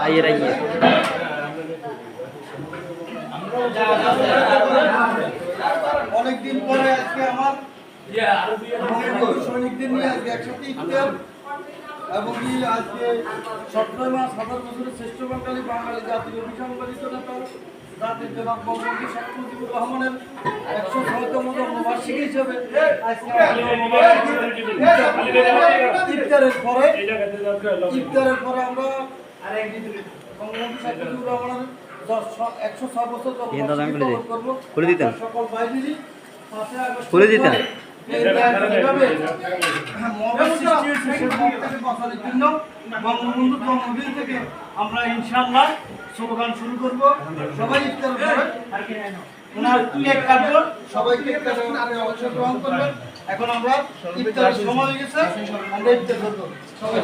आइए रहिए। অনেক দিন পরে আজকে আমার সৈনিকদের নিয়ে আজকে একসাথে ইফতার এবং আজকে 17 মাস 1000 বছরের শ্রেষ্ঠ বাঙালি জাতীয় অভিসংবাদিত নেতা জাতির জনাব বঙ্গবন্ধু শেখ মুজিবুর রহমানের 106তম জন্মবার্ষিকী হিসেবে ইফতারের পরে আমরা বঙ্গবন্ধু শেখ মুজিবুর রহমানের 106 বছর খুলে দিতেন সকল বাইরেরই খুলে দিতেন বঙ্গবন্ধুর জন্মদিন থেকে আমরা ইনশাআল্লাহ স্লোগান শুরু করব। সবাই ইফতার করে ওনার কেক কাটবেন, সবাই কেক কাটবেন, অংশগ্রহণ করবেন। এখন আমরা ইফতারের সময় হয়ে গেছে, আমরা ইফতার করবো। সবাই